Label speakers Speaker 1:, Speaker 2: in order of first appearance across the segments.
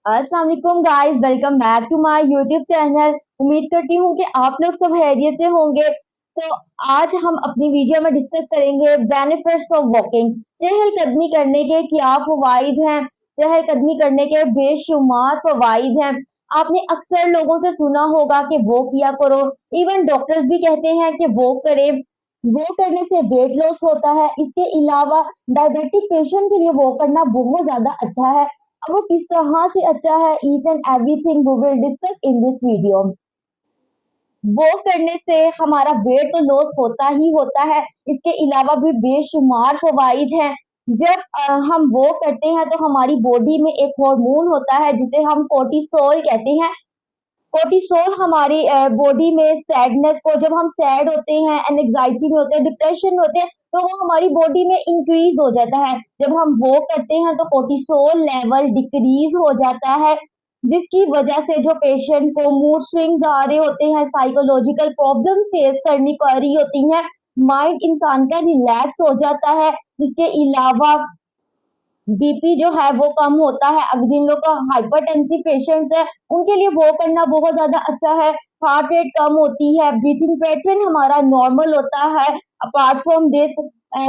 Speaker 1: अस्सलाम वालेकुम guys, welcome back to my YouTube channel. उम्मीद करती हूँ कि आप लोग सब खैरियत से होंगे। तो आज हम अपनी वीडियो में डिस्कस करेंगे बेनिफिट्स ऑफ वॉकिंग। चहलकदमी करने के क्या फवाइद हैं। चहलकदमी करने के बेशुमार फवाइद हैं। आपने अक्सर लोगों से सुना होगा कि वो किया करो। इवन डॉक्टर्स भी कहते हैं कि वो करें। वो करने से वेट लॉस होता है। इसके अलावा डायबिटिक पेशेंट के लिए वो करना बहुत ज्यादा अच्छा है। अब वो किस तरह से अच्छा है, each and everything we will discuss in this video. वो करने से हमारा वेट तो लॉस होता ही होता है। इसके अलावा भी बेशुमार फवाइद हैं। जब हम वो करते हैं तो हमारी बॉडी में एक हार्मोन होता है जिसे हम कोर्टिसोल कहते हैं। कोर्टिसोल हमारी बॉडी में सैडनेस को, जब हम सैड होते हैं, एंजाइटी में होते हैं, डिप्रेशन में होते हैं, तो वो हमारी बॉडी में इंक्रीज हो जाता है। जब हम वो करते हैं तो कोर्टिसोल लेवल डिक्रीज हो जाता है, जिसकी वजह से जो पेशेंट को मूड स्विंग्स आ रहे होते हैं, साइकोलॉजिकल प्रॉब्लम फेस करनी पड़ रही होती है, माइंड इंसान का रिलैक्स हो जाता है। इसके अलावा बीपी जो है वो कम होता है। अब जिन लोग का हाइपरटेंसिव पेशेंट्स है उनके लिए वो करना बहुत ज्यादा अच्छा है। हार्ट रेट कम होती है, ब्रीथिंग पैटर्न हमारा नॉर्मल होता है। अपार्ट फ्रॉम दिस,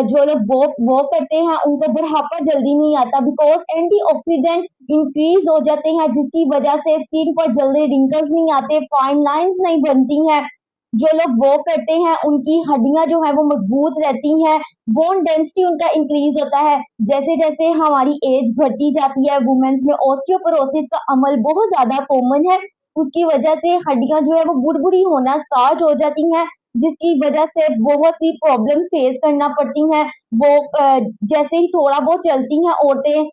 Speaker 1: जो लोग वो करते हैं उनको बुढ़ापा जल्दी नहीं आता, बिकॉज एंटीऑक्सीडेंट इंक्रीज हो जाते हैं, जिसकी वजह से स्किन पर जल्दी रिंकल्स नहीं आते, फाइन लाइंस नहीं बनती हैं। जो लोग वो करते हैं उनकी हड्डियां जो है वो मजबूत रहती हैं। बोन डेंसिटी उनका इंक्रीज होता है। जैसे जैसे हमारी एज बढ़ती जाती है, वुमेन्स में ऑस्टियोपोरोसिस का अमल बहुत ज्यादा कॉमन है। उसकी वजह से हड्डियां जो है वो बुढ़बुड़ी होना स्टार्ट हो जाती हैं, जिसकी वजह से बहुत सी प्रॉब्लम्स फेस करना पड़ती हैं। वो जैसे ही थोड़ा बहुत चलती हैं औरतें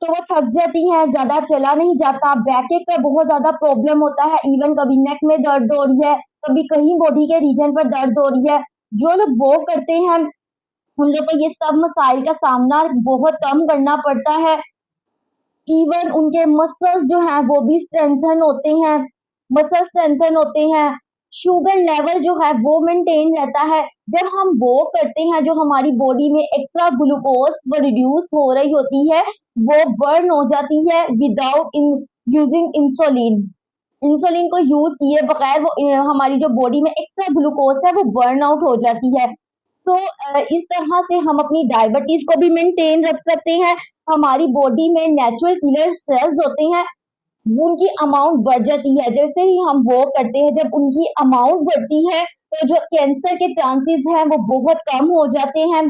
Speaker 1: तो वो थक जाती हैं, ज्यादा चला नहीं जाता, बैकएक का बहुत ज्यादा प्रॉब्लम होता है, इवन कभी नेक में दर्द हो रही है, कभी कहीं बॉडी के रीजन पर दर्द हो रही है। जो लोग वो करते हैं उन लोग को ये सब मसाइल का सामना बहुत कम करना पड़ता है। इवन उनके मसल्स जो हैं वो भी स्ट्रेंथन होते हैं, मसल स्ट्रेंथन होते हैं। शुगर लेवल जो है वो मेंटेन रहता है। जब हम वो करते हैं, जो हमारी बॉडी में एक्स्ट्रा ग्लूकोज रिड्यूस हो रही होती है वो बर्न हो जाती है without in using insulin. Insulin को यूज किए बगैर वो हमारी जो बॉडी में एक्स्ट्रा ग्लूकोज है वो बर्न आउट हो जाती है। तो इस तरह से हम अपनी डायबिटीज को भी मेंटेन रख सकते हैं। हमारी बॉडी में नेचुरल किलर सेल्स होते हैं, उनकी अमाउंट बढ़ जाती है जैसे ही हम वो करते हैं। जब उनकी अमाउंट बढ़ती है तो जो कैंसर के चांसेस हैं वो बहुत कम हो जाते हैं।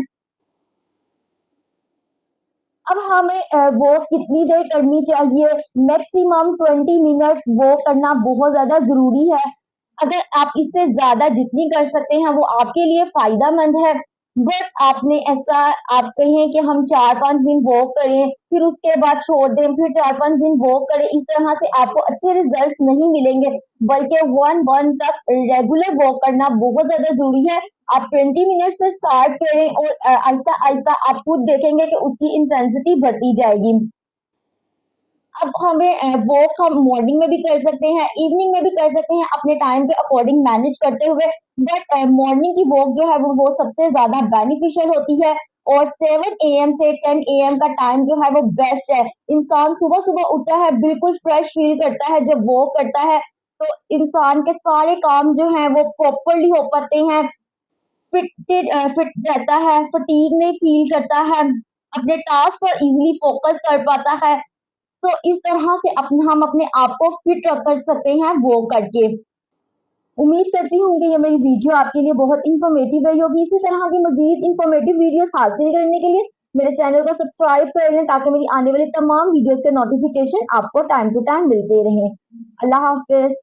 Speaker 1: अब हमें वो कितनी देर करनी चाहिए? मैक्सिमम 20 मिनट्स वो करना बहुत ज्यादा जरूरी है। अगर आप इससे ज्यादा जितनी कर सकते हैं वो आपके लिए फायदेमंद है। बट आपने ऐसा, आप कहें कि हम 4-5 दिन वॉक करें फिर उसके बाद छोड़ दें, फिर 4-5 दिन वॉक करें, इस तरह से आपको अच्छे रिजल्ट्स नहीं मिलेंगे। बल्कि 1 मंथ तक रेगुलर वॉक करना बहुत ज्यादा जरूरी है। आप 20 मिनट से स्टार्ट करें और आहिस्ता आहिस्ता आप खुद देखेंगे कि उसकी इंटेंसिटी बढ़ती जाएगी। अब हमें वॉक हम मॉर्निंग में भी कर सकते हैं, इवनिंग में भी कर सकते हैं, अपने टाइम के अकॉर्डिंग मैनेज करते हुए। बट मॉर्निंग की वॉक जो है वो सबसे ज्यादा बेनिफिशियल होती है। और 7 AM से 10 AM का टाइम जो है वो बेस्ट है। इंसान सुबह सुबह उठता है, बिल्कुल फ्रेश फील करता है जब वॉक करता है, तो इंसान के सारे काम जो हैं वो प्रॉपरली हो पाते हैं। फिट रहता है, फटीग नहीं फील करता है, अपने टास्क पर इजीली फोकस कर पाता है। तो इस तरह से हम अपने आप को फिट कर सकते हैं वो करके। उम्मीद करती हूँ कि ये मेरी वीडियो आपके लिए बहुत इंफॉर्मेटिव रही होगी। इसी तरह की मजीद इंफॉर्मेटिव वीडियोस हासिल करने के लिए मेरे चैनल को सब्सक्राइब कर लें, ताकि मेरी आने वाली तमाम वीडियोस के नोटिफिकेशन आपको टाइम टू टाइम मिलते रहें। अल्लाह हाफिज।